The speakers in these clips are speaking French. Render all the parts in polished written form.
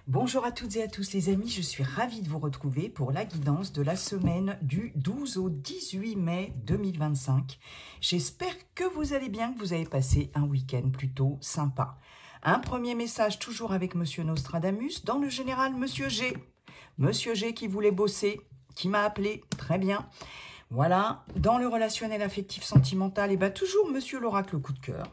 Bonjour à toutes et à tous les amis, je suis ravie de vous retrouver pour la guidance de la semaine du 12 au 18 mai 2025. J'espère que vous allez bien, que vous avez passé un week-end plutôt sympa. Un premier message toujours avec Monsieur Nostradamus, dans le général Monsieur G. Monsieur G qui voulait bosser, qui m'a appelé, très bien. Voilà, dans le relationnel affectif sentimental, et bien toujours Monsieur l'oracle coup de cœur.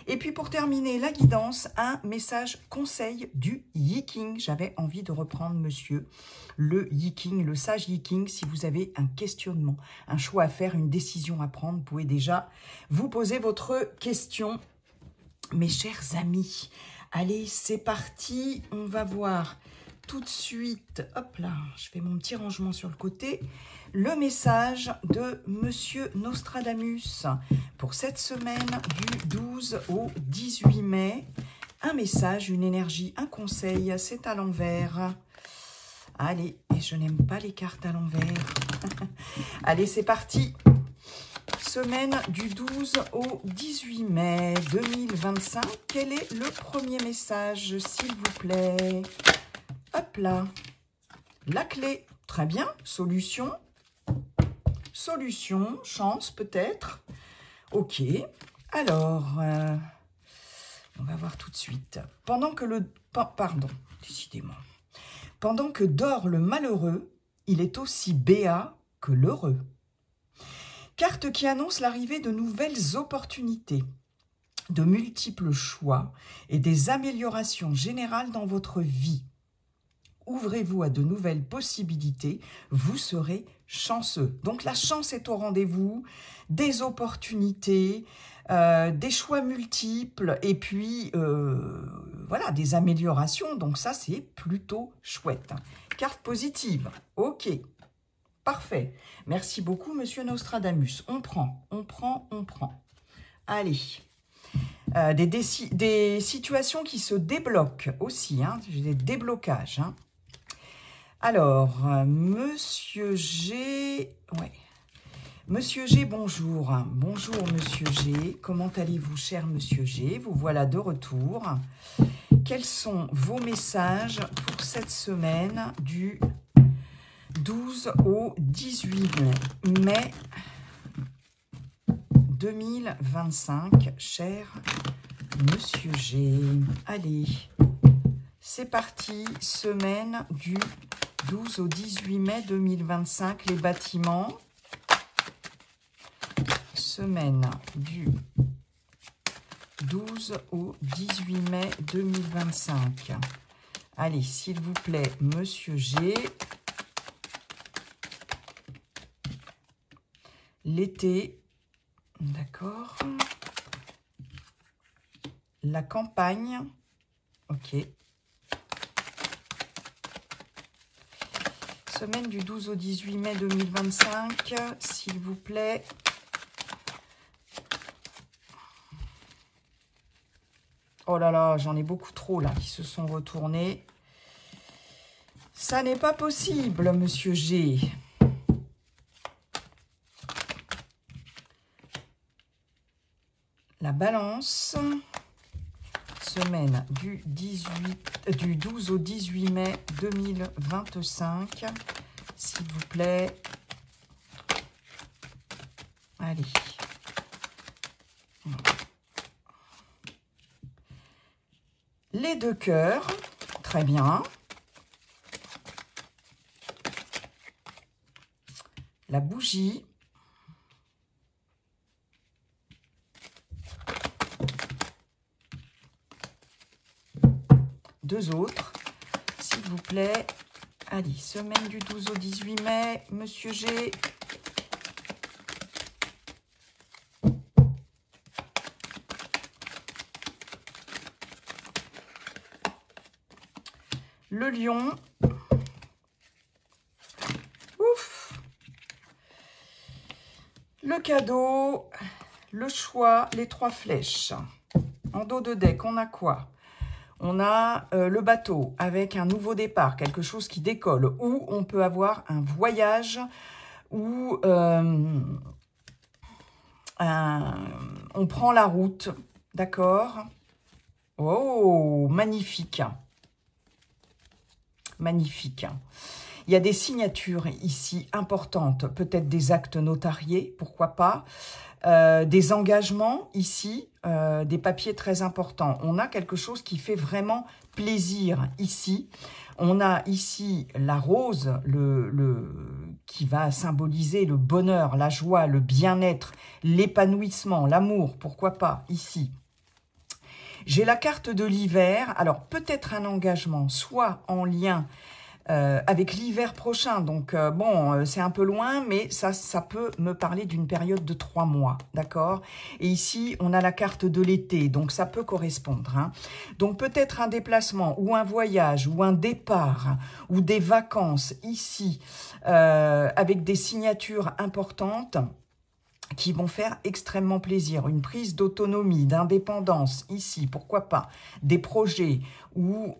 Et puis pour terminer la guidance, un message conseil du Yiking. J'avais envie de reprendre Monsieur le Yiking, le sage Yiking. Si vous avez un questionnement, un choix à faire, une décision à prendre, vous pouvez déjà vous poser votre question. Mes chers amis, allez, c'est parti. On va voir tout de suite, hop là, je fais mon petit rangement sur le côté, le message de Monsieur Nostradamus pour cette semaine du 12 au 18 mai. Un message, une énergie, un conseil, c'est à l'envers. Allez, et je n'aime pas les cartes à l'envers. Allez, c'est parti. Semaine du 12 au 18 mai 2025. Quel est le premier message, s'il vous plaît? Hop là, la clé, très bien, solution, chance peut-être, ok, alors, on va voir tout de suite, pendant que dort le malheureux, il est aussi béat que l'heureux. Carte qui annonce l'arrivée de nouvelles opportunités, de multiples choix et des améliorations générales dans votre vie. Ouvrez-vous à de nouvelles possibilités, vous serez chanceux. Donc la chance est au rendez-vous, des opportunités, des choix multiples et puis voilà, des améliorations. Donc ça, c'est plutôt chouette. Carte positive, ok, parfait. Merci beaucoup, Monsieur Nostradamus. On prend. Allez. Des situations qui se débloquent aussi, hein, des déblocages. Hein. Alors, Monsieur G, ouais. Monsieur G, bonjour. Bonjour, Monsieur G. Comment allez-vous, cher Monsieur G? Vous voilà de retour. Quels sont vos messages pour cette semaine du 12 au 18 mai 2025, cher Monsieur G? Allez, c'est parti, semaine du 12 au 18 mai 2025, les bâtiments. Semaine du 12 au 18 mai 2025. Allez, s'il vous plaît, Monsieur G. L'été, d'accord. La campagne, ok. Semaine du 12 au 18 mai 2025, s'il vous plaît. Oh là là, j'en ai beaucoup trop là qui se sont retournés. Ça n'est pas possible, Monsieur G. La balance, semaine du 12 au 18 mai 2025, s'il vous plaît. Allez. Les deux cœurs, très bien. La bougie. Deux autres, s'il vous plaît. Allez, semaine du 12 au 18 mai, Monsieur G. Le lion. Ouf. Le cadeau, le choix, les trois flèches. En dos de deck, on a quoi? On a le bateau avec un nouveau départ, quelque chose qui décolle, ou on peut avoir un voyage où on prend la route, d'accord? Oh, magnifique. magnifique. Il y a des signatures ici importantes, peut-être des actes notariés, pourquoi pas, des engagements ici, des papiers très importants. On a quelque chose qui fait vraiment plaisir ici. On a ici la rose qui va symboliser le bonheur, la joie, le bien-être, l'épanouissement, l'amour, pourquoi pas, ici. J'ai la carte de l'hiver, alors peut-être un engagement, soit en lien avec l'hiver prochain, donc bon, c'est un peu loin, mais ça peut me parler d'une période de 3 mois, d'accord? Et ici, on a la carte de l'été, donc ça peut correspondre, hein. Donc peut-être un déplacement, ou un voyage, ou un départ, ou des vacances, ici, avec des signatures importantes, qui vont faire extrêmement plaisir. Une prise d'autonomie, d'indépendance, ici, pourquoi pas. Des projets ou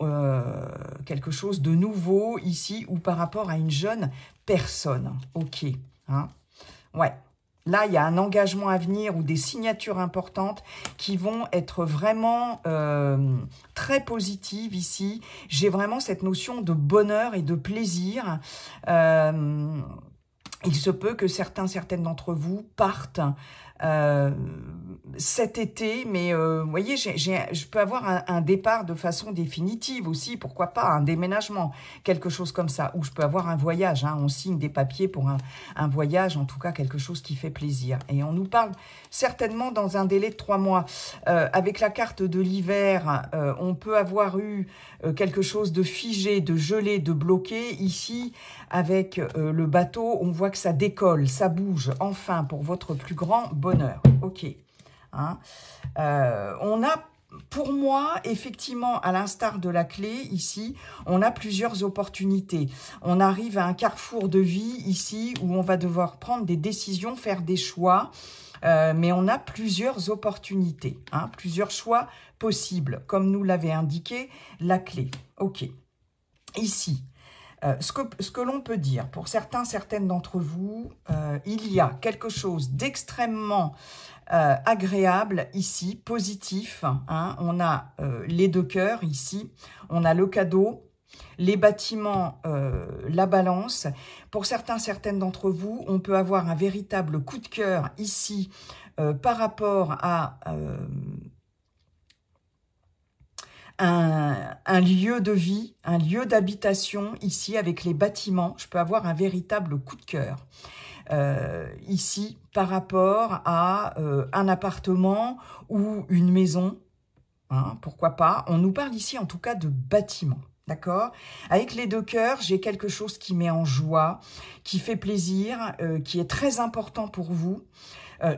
quelque chose de nouveau, ici, ou par rapport à une jeune personne. Ok. Hein? Ouais. Là, il y a un engagement à venir ou des signatures importantes qui vont être vraiment très positives ici. J'ai vraiment cette notion de bonheur et de plaisir. Il se peut que certaines d'entre vous partent cet été, mais vous voyez, je peux avoir un départ de façon définitive aussi, pourquoi pas, un déménagement, quelque chose comme ça, ou je peux avoir un voyage, hein, on signe des papiers pour un voyage, en tout cas quelque chose qui fait plaisir. Et on nous parle certainement dans un délai de 3 mois. Avec la carte de l'hiver, on peut avoir eu quelque chose de figé, de gelé, de bloqué. Ici, avec le bateau, on voit que ça décolle, ça bouge, enfin, pour votre plus grand bonheur. Ok. Hein? On a, pour moi, effectivement, à l'instar de la clé, ici, on a plusieurs opportunités. On arrive à un carrefour de vie, ici, où on va devoir prendre des décisions, faire des choix, mais on a plusieurs opportunités, hein, plusieurs choix possibles, comme nous l'avait indiqué la clé. Ok. Ici, ce que l'on peut dire, pour certaines d'entre vous, il y a quelque chose d'extrêmement agréable ici, positif. Hein, on a les 2 cœurs ici, on a le cadeau, les bâtiments, la balance. Pour certaines d'entre vous, on peut avoir un véritable coup de cœur ici par rapport à un lieu de vie, un lieu d'habitation ici avec les bâtiments. Je peux avoir un véritable coup de cœur ici par rapport à un appartement ou une maison, hein, pourquoi pas. On nous parle ici en tout cas de bâtiment. D'accord? Avec les 2 cœurs, j'ai quelque chose qui met en joie, qui fait plaisir, qui est très important pour vous.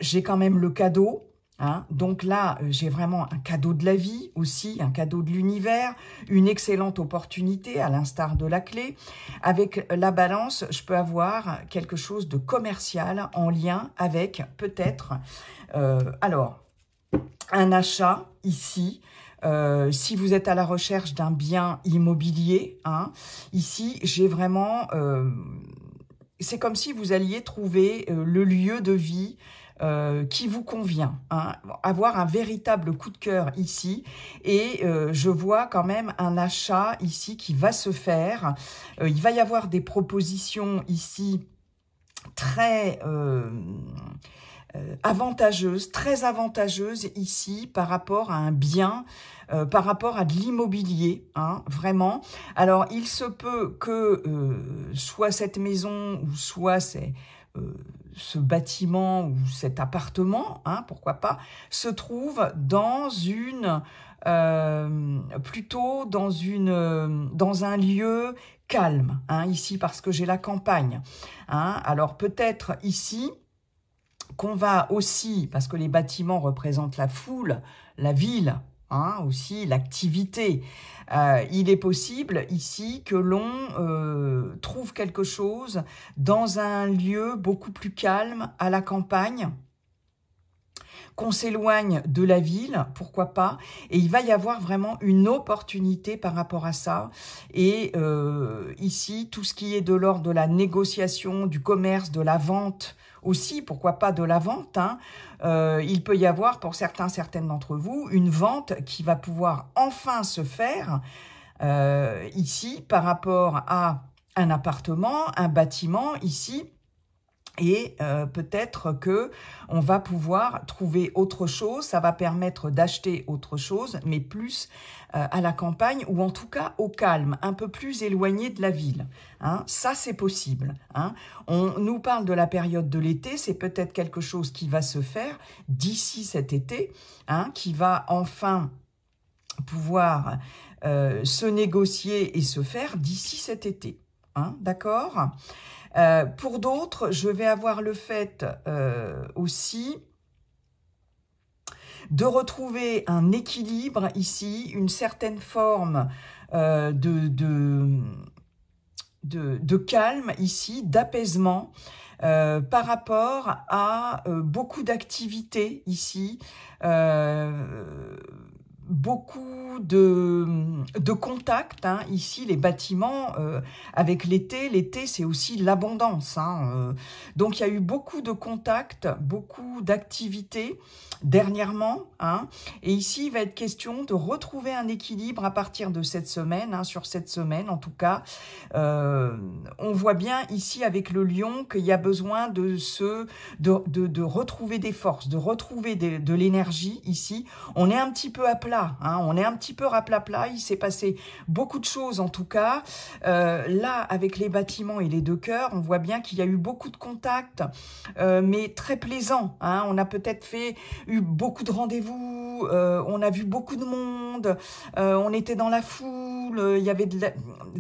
J'ai quand même le cadeau. Hein, donc là, j'ai vraiment un cadeau de la vie aussi, un cadeau de l'univers, une excellente opportunité à l'instar de la clé. Avec la balance, je peux avoir quelque chose de commercial en lien avec peut-être, alors, un achat ici. Si vous êtes à la recherche d'un bien immobilier, hein, ici, j'ai vraiment... c'est comme si vous alliez trouver le lieu de vie qui vous convient, hein, avoir un véritable coup de cœur ici, et je vois quand même un achat ici qui va se faire. Il va y avoir des propositions ici très avantageuses, très avantageuses ici par rapport à un bien, par rapport à de l'immobilier, hein, vraiment. Alors, il se peut que soit cette maison ou soit ce bâtiment ou cet appartement, hein, pourquoi pas, se trouve dans une plutôt dans un lieu calme, hein, ici parce que j'ai la campagne. Hein. Alors peut-être ici qu'on va aussi, parce que les bâtiments représentent la foule, la ville, hein, aussi l'activité. Il est possible ici que l'on trouve quelque chose dans un lieu beaucoup plus calme, à la campagne, qu'on s'éloigne de la ville, pourquoi pas, et il va y avoir vraiment une opportunité par rapport à ça. Et ici, tout ce qui est de l'ordre de la négociation, du commerce, de la vente, aussi, pourquoi pas de la vente, hein. Il peut y avoir pour certaines d'entre vous une vente qui va pouvoir enfin se faire, ici par rapport à un appartement, un bâtiment ici. Et peut-être que on va pouvoir trouver autre chose, ça va permettre d'acheter autre chose, mais plus à la campagne ou en tout cas au calme, un peu plus éloigné de la ville. Hein. Ça, c'est possible. Hein. On nous parle de la période de l'été, c'est peut-être quelque chose qui va se faire d'ici cet été, hein, qui va enfin pouvoir se négocier et se faire d'ici cet été. Hein, d'accord ? Pour d'autres, je vais avoir le fait aussi de retrouver un équilibre ici, une certaine forme de calme ici, d'apaisement par rapport à beaucoup d'activités ici, beaucoup de contacts, hein. Ici, les bâtiments, avec l'été, c'est aussi l'abondance. Hein. Donc, il y a eu beaucoup de contacts, beaucoup d'activités dernièrement. Hein. Et ici, il va être question de retrouver un équilibre à partir de cette semaine, hein, sur cette semaine en tout cas. On voit bien ici avec le lion qu'il y a besoin de retrouver des forces, de retrouver de l'énergie ici. On est un petit peu à plat. Hein, on est un petit peu raplapla, il s'est passé beaucoup de choses en tout cas. Là, avec les bâtiments et les deux cœurs, on voit bien qu'il y a eu beaucoup de contacts, mais très plaisants. Hein, on a peut-être eu beaucoup de rendez-vous, on a vu beaucoup de monde, on était dans la foule, il y avait de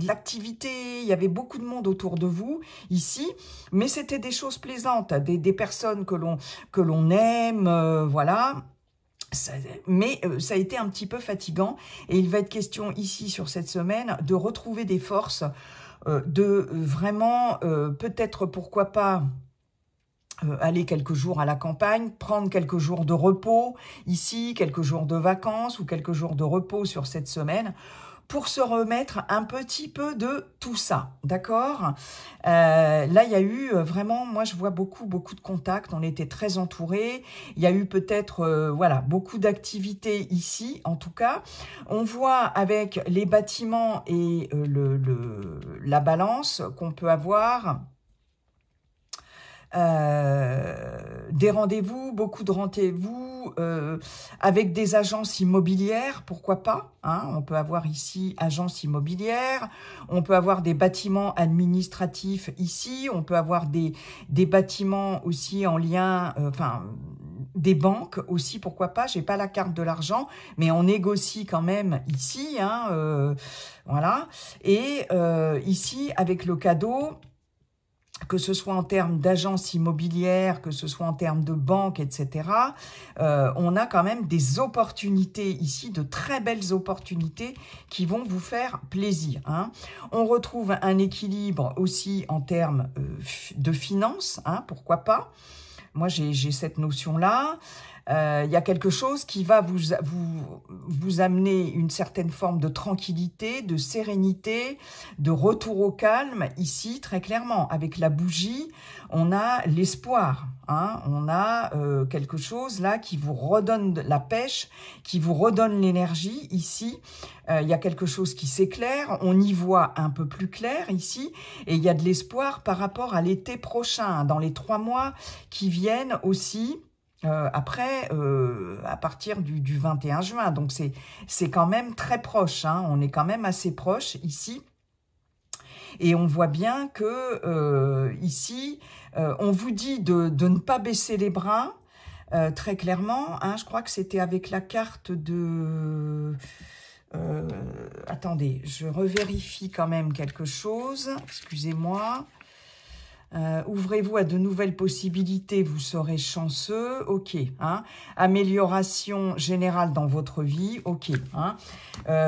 l'activité, il y avait beaucoup de monde autour de vous ici, mais c'était des choses plaisantes, des personnes que l'on aime, voilà. Mais ça a été un petit peu fatigant et il va être question ici sur cette semaine de retrouver des forces, de vraiment peut-être pourquoi pas aller quelques jours à la campagne, prendre quelques jours de repos ici, quelques jours de vacances ou quelques jours de repos sur cette semaine pour se remettre un petit peu de tout ça, d'accord? Là, il y a eu vraiment, moi je vois beaucoup de contacts, on était très entourés, il y a eu peut-être, voilà, beaucoup d'activités ici, en tout cas. On voit avec les bâtiments et la balance qu'on peut avoir des rendez-vous, beaucoup de rendez-vous avec des agences immobilières, pourquoi pas, hein, on peut avoir ici agence immobilière, on peut avoir des bâtiments administratifs ici, on peut avoir des bâtiments aussi en lien, enfin des banques aussi, pourquoi pas, j'ai pas la carte de l'argent, mais on négocie quand même ici, hein, voilà, et ici avec le cadeau, que ce soit en termes d'agence immobilière, que ce soit en termes de banque, etc., on a quand même des opportunités ici, de très belles opportunités qui vont vous faire plaisir. Hein. On retrouve un équilibre aussi en termes de finances, hein, pourquoi pas. Moi, j'ai cette notion-là. Il y a quelque chose qui va vous amener une certaine forme de tranquillité, de sérénité, de retour au calme. Ici, très clairement, avec la bougie, on a l'espoir. Hein, on a quelque chose là qui vous redonne de la pêche, qui vous redonne l'énergie. Ici, il y a quelque chose qui s'éclaire. On y voit un peu plus clair ici. Et il y a de l'espoir par rapport à l'été prochain, dans les 3 mois qui viennent aussi. Après, à partir du 21 juin, donc c'est quand même très proche, hein, on est quand même assez proche ici, et on voit bien que ici, on vous dit de ne pas baisser les bras, très clairement, hein, je crois que c'était avec la carte de... attendez, je revérifie quand même quelque chose, excusez-moi. Ouvrez-vous à de nouvelles possibilités, vous serez chanceux, ok. Hein. Amélioration générale dans votre vie, ok. Hein.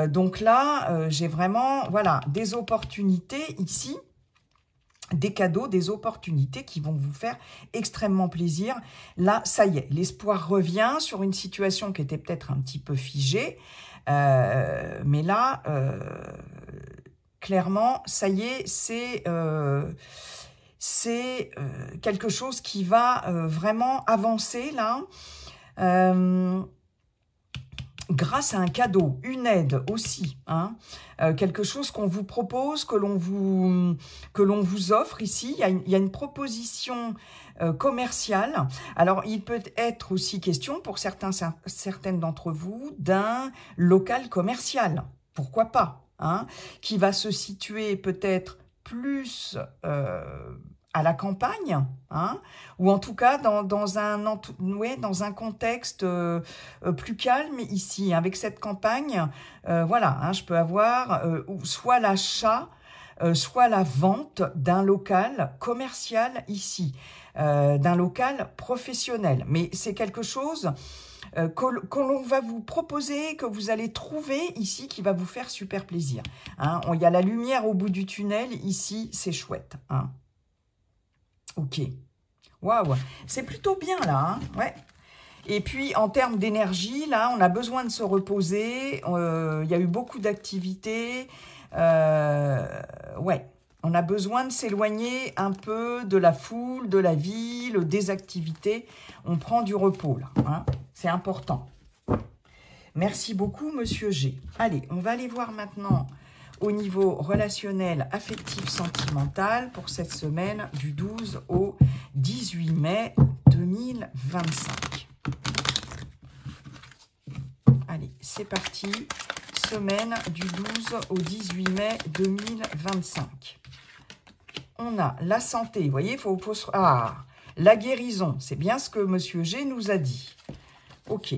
Donc là, j'ai vraiment, voilà, des opportunités ici, des cadeaux, des opportunités qui vont vous faire extrêmement plaisir. Là, ça y est, l'espoir revient sur une situation qui était peut-être un petit peu figée, mais là, clairement, ça y est, c'est quelque chose qui va vraiment avancer là. grâce à un cadeau, une aide aussi, hein, quelque chose qu'on vous propose, que l'on vous offre ici. Il y a une proposition commerciale. Alors, il peut être aussi question pour certaines d'entre vous d'un local commercial, pourquoi pas, hein, qui va se situer peut-être plus à la campagne, hein, ou en tout cas dans un contexte plus calme ici, avec cette campagne, voilà, hein, je peux avoir soit l'achat, soit la vente d'un local commercial ici, d'un local professionnel. Mais c'est quelque chose que l'on va vous proposer, que vous allez trouver ici, qui va vous faire super plaisir. Hein. Il y a la lumière au bout du tunnel, ici, c'est chouette. Hein. Ok. Waouh, c'est plutôt bien là, hein, ouais. Et puis, en termes d'énergie, là, on a besoin de se reposer. Il y a eu beaucoup d'activités. Ouais, on a besoin de s'éloigner un peu de la foule, de la ville, des activités. On prend du repos, là. Hein, c'est important. Merci beaucoup, Monsieur G. Allez, on va aller voir maintenant au niveau relationnel, affectif, sentimental pour cette semaine du 12 au 18 mai 2025. Allez, c'est parti. Semaine du 12 au 18 mai 2025. On a la santé, vous voyez, il faut ah, la guérison, c'est bien ce que Monsieur G nous a dit. Ok.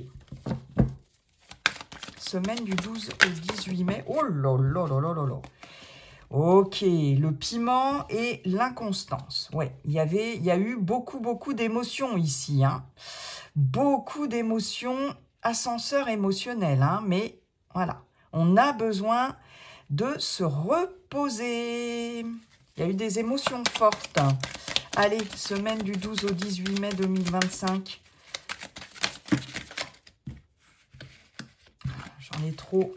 Semaine du 12 au 18 mai. Oh là là là là là là. Ok, le piment et l'inconstance. Ouais, il y a eu beaucoup d'émotions ici. Hein. Beaucoup d'émotions, ascenseur émotionnel. Hein, mais voilà, on a besoin de se reposer. Il y a eu des émotions fortes. Allez, semaine du 12 au 18 mai 2025. J'en ai trop.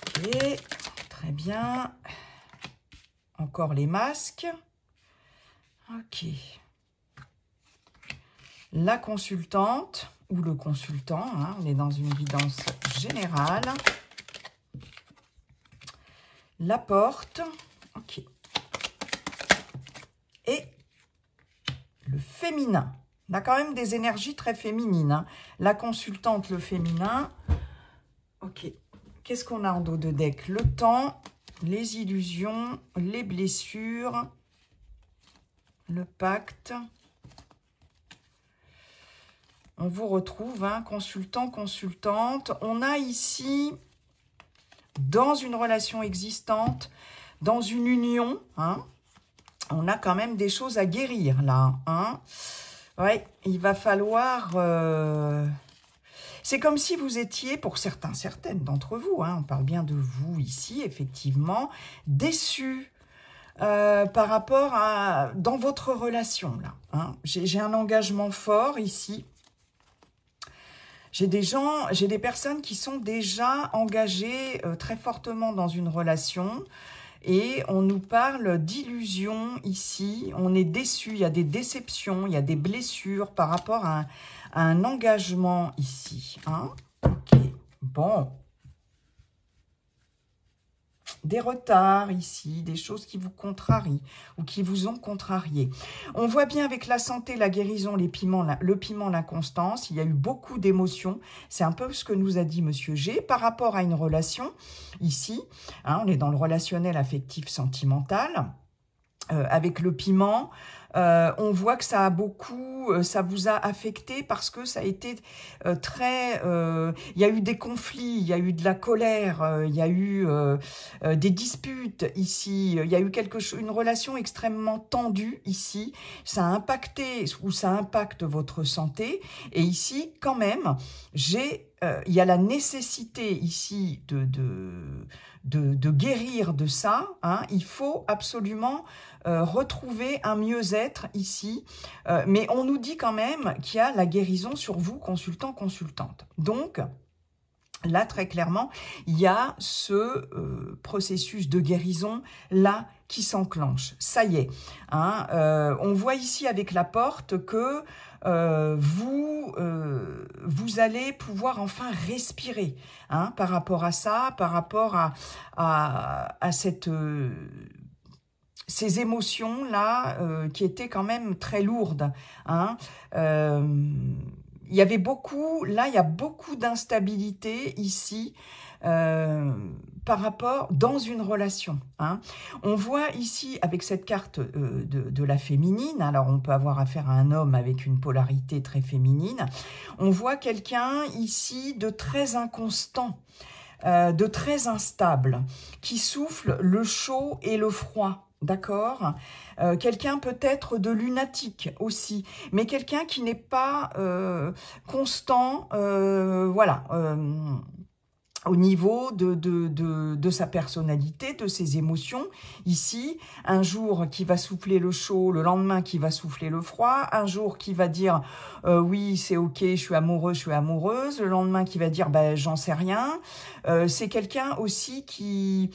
Ok, très bien. Encore les masques. Ok. La consultante ou le consultant, hein, on est dans une guidance générale. La porte. Ok. Et le féminin. On a quand même des énergies très féminines. Hein. La consultante, le féminin. Ok. Qu'est-ce qu'on a en dos de deck? Le temps, les illusions, les blessures, le pacte. On vous retrouve, hein, consultant, consultante. On a ici, dans une relation existante, dans une union, hein, on a quand même des choses à guérir, là. Hein. Ouais, il va falloir... C'est comme si vous étiez, pour certaines d'entre vous, hein, on parle bien de vous ici, effectivement, déçus par rapport à... dans votre relation, là. Hein. J'ai un engagement fort ici. J'ai des personnes qui sont déjà engagées très fortement dans une relation et on nous parle d'illusions ici. On est déçu, il y a des déceptions, il y a des blessures par rapport à un engagement ici. Hein. Ok, bon. Des retards ici, des choses qui vous contrarient ou qui vous ont contrarié. On voit bien avec la santé, la guérison, le piment, l'inconstance, il y a eu beaucoup d'émotions. C'est un peu ce que nous a dit Monsieur G par rapport à une relation ici. Hein, on est dans le relationnel affectif sentimental. Avec le piment, on voit que ça vous a affecté parce que ça a été très... il y a eu des conflits, il y a eu de la colère, il y a eu des disputes ici, il y a eu une relation extrêmement tendue ici. Ça a impacté ou ça impacte votre santé. Et ici, quand même, il y a la nécessité ici de guérir de ça. Hein. Il faut absolument retrouver un mieux-être ici. Mais on nous dit quand même qu'il y a la guérison sur vous, consultant, consultante. Donc, Là, très clairement, il y a ce processus de guérison là qui s'enclenche. Ça y est. Hein, on voit ici avec la porte que vous allez pouvoir enfin respirer, hein, par rapport à ça, par rapport à cette... ces émotions-là qui étaient quand même très lourdes. Hein. Il y avait beaucoup, là, il y a beaucoup d'instabilité ici par rapport dans une relation. Hein. On voit ici avec cette carte de la féminine, alors on peut avoir affaire à un homme avec une polarité très féminine, on voit quelqu'un ici de très inconstant, de très instable, qui souffle le chaud et le froid. D'accord, quelqu'un peut-être de lunatique aussi, mais quelqu'un qui n'est pas constant, voilà, au niveau de sa personnalité, de ses émotions. Ici, un jour qui va souffler le chaud, le lendemain qui va souffler le froid, un jour qui va dire oui, c'est ok, je suis amoureux, je suis amoureuse, le lendemain qui va dire ben, j'en sais rien. C'est quelqu'un aussi qui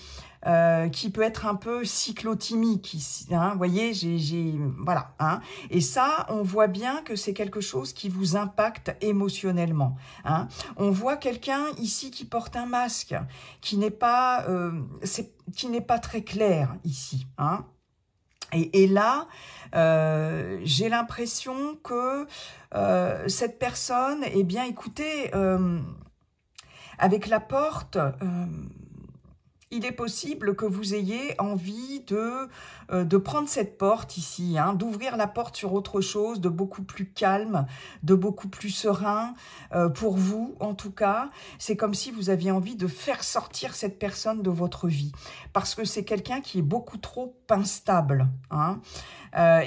peut être un peu cyclotimique, hein, vous voyez, voilà, hein, et ça, on voit bien que c'est quelque chose qui vous impacte émotionnellement, hein. On voit quelqu'un ici qui porte un masque, qui n'est pas très clair ici, hein. Et là, j'ai l'impression que cette personne, eh bien, écoutez, avec la porte, il est possible que vous ayez envie de prendre cette porte ici, hein, d'ouvrir la porte sur autre chose, de beaucoup plus calme, de beaucoup plus serein, pour vous en tout cas. C'est comme si vous aviez envie de faire sortir cette personne de votre vie, parce que c'est quelqu'un qui est beaucoup trop instable, hein.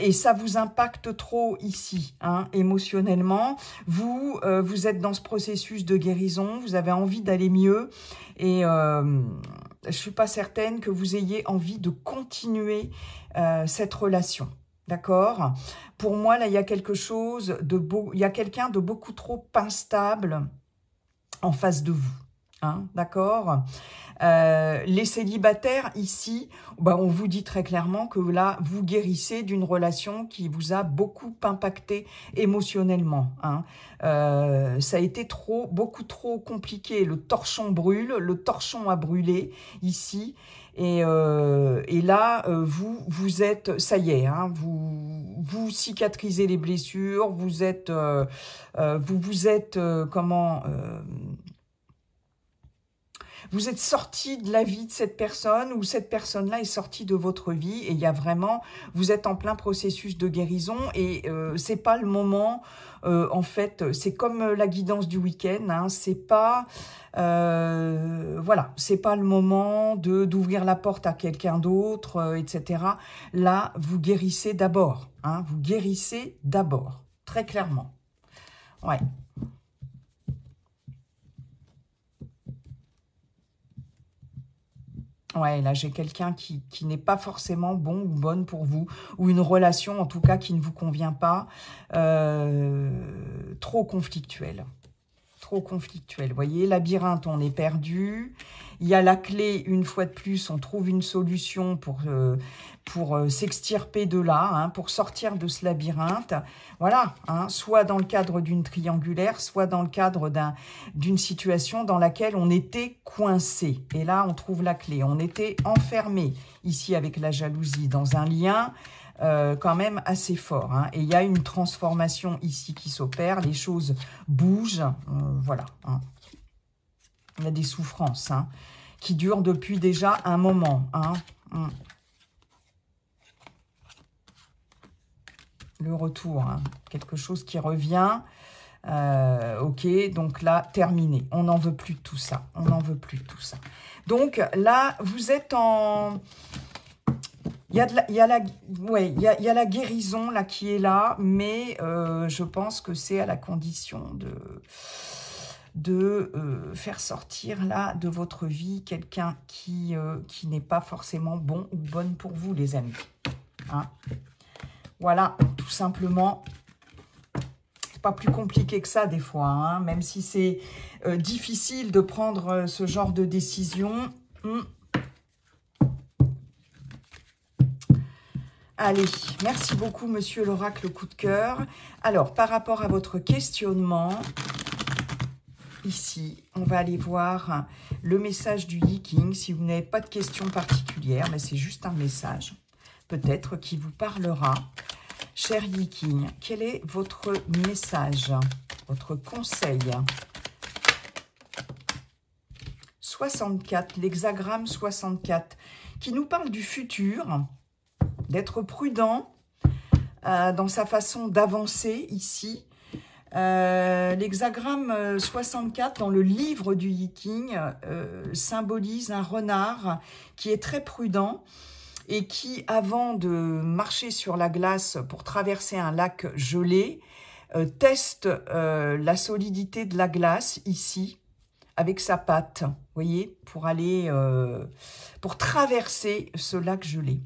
Et ça vous impacte trop ici, hein, émotionnellement. Vous êtes dans ce processus de guérison, vous avez envie d'aller mieux, et je ne suis pas certaine que vous ayez envie de continuer cette relation. D'accord? Pour moi, là, il y a quelque chose il y a quelqu'un de beaucoup trop instable en face de vous. Hein, d'accord? Les célibataires ici, bah, on vous dit très clairement que là, vous guérissez d'une relation qui vous a beaucoup impacté émotionnellement. Hein. Ça a été beaucoup trop compliqué. Le torchon brûle, le torchon a brûlé ici. Et là, vous êtes, ça y est, hein, vous cicatrisez les blessures, vous êtes, vous êtes sorti de la vie de cette personne, ou cette personne-là est sortie de votre vie, et il y a vraiment, vous êtes en plein processus de guérison, et c'est pas le moment, en fait, c'est comme la guidance du week-end, hein, c'est pas, voilà, c'est pas le moment d'ouvrir la porte à quelqu'un d'autre, etc. Là, vous guérissez d'abord, hein, vous guérissez d'abord, très clairement, ouais. Ouais, là, j'ai quelqu'un qui n'est pas forcément bon ou bonne pour vous, ou une relation, en tout cas, qui ne vous convient pas, trop conflictuelle. Trop conflictuelle. Vous voyez, labyrinthe, on est perdu. Il y a la clé, une fois de plus, on trouve une solution pour s'extirper de là, hein, pour sortir de ce labyrinthe. Voilà, hein, soit dans le cadre d'une triangulaire, soit dans le cadre d'une situation dans laquelle on était coincé. Et là, on trouve la clé. On était enfermé, ici, avec la jalousie, dans un lien quand même assez fort. Hein. Et il y a une transformation ici qui s'opère. Les choses bougent. Voilà. Hein. Il y a des souffrances, hein, qui durent depuis déjà un moment. Hein. Le retour, hein, quelque chose qui revient. Ok, donc là, terminé. On n'en veut plus de tout ça. On n'en veut plus de tout ça. Donc là, vous êtes en... Il y a la guérison là qui est là, mais je pense que c'est à la condition de faire sortir là de votre vie quelqu'un qui n'est pas forcément bon ou bonne pour vous, les amis. Hein. Voilà, tout simplement C'est pas plus compliqué que ça des fois, hein, même si c'est difficile de prendre ce genre de décision. Allez, merci beaucoup, monsieur l'oracle coup de cœur. Alors, par rapport à votre questionnement, ici, on va aller voir le message du Yi King. Si vous n'avez pas de questions particulières, mais c'est juste un message, peut-être, qui vous parlera. Cher Yi King, quel est votre message, votre conseil? 64, l'hexagramme 64, qui nous parle du futur, d'être prudent dans sa façon d'avancer ici. L'hexagramme 64 dans le livre du Yi King symbolise un renard qui est très prudent et qui, avant de marcher sur la glace pour traverser un lac gelé, teste la solidité de la glace ici avec sa patte, vous voyez, pour aller, pour traverser ce lac gelé.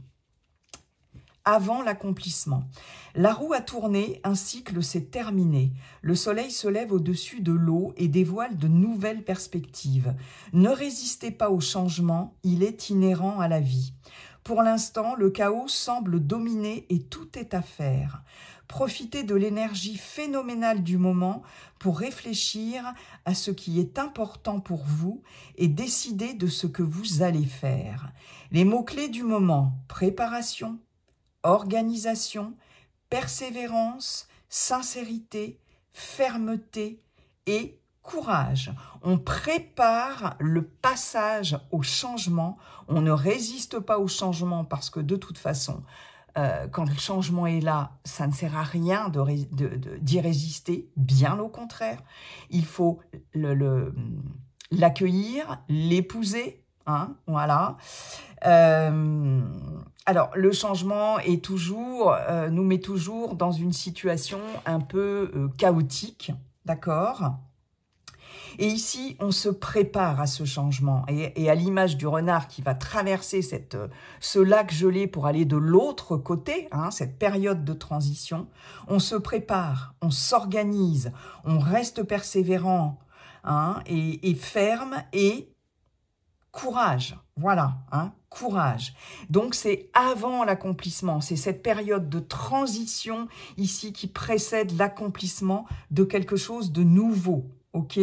Avant l'accomplissement. La roue a tourné, un cycle s'est terminé. Le soleil se lève au-dessus de l'eau et dévoile de nouvelles perspectives. Ne résistez pas au changement, il est inhérent à la vie. Pour l'instant, le chaos semble dominer et tout est à faire. Profitez de l'énergie phénoménale du moment pour réfléchir à ce qui est important pour vous et décider de ce que vous allez faire. Les mots-clés du moment, préparation, organisation, persévérance, sincérité, fermeté et courage. On prépare le passage au changement. On ne résiste pas au changement parce que de toute façon, quand le changement est là, ça ne sert à rien d'y résister. Bien au contraire, il faut l'accueillir, l'épouser. Hein, voilà. Alors, le changement est toujours, nous met toujours dans une situation un peu chaotique, d'accord? Et ici, on se prépare à ce changement. Et à l'image du renard qui va traverser ce lac gelé pour aller de l'autre côté, hein, cette période de transition, on se prépare, on s'organise, on reste persévérant, hein, et ferme et courage, voilà, hein, courage. Donc, c'est avant l'accomplissement, c'est cette période de transition ici qui précède l'accomplissement de quelque chose de nouveau, ok?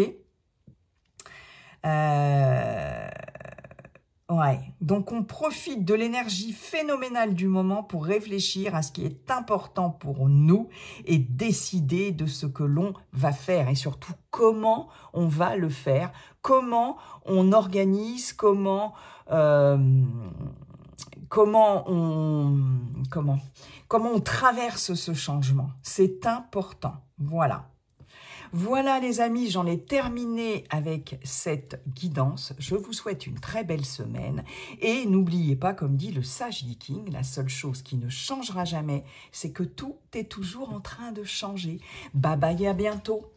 Ouais, donc on profite de l'énergie phénoménale du moment pour réfléchir à ce qui est important pour nous et décider de ce que l'on va faire et surtout comment on va le faire, comment on organise, comment on traverse ce changement. C'est important, voilà. Voilà les amis, j'en ai terminé avec cette guidance. Je vous souhaite une très belle semaine. Et n'oubliez pas, comme dit le sage Yi King, la seule chose qui ne changera jamais, c'est que tout est toujours en train de changer. Bye bye, à bientôt.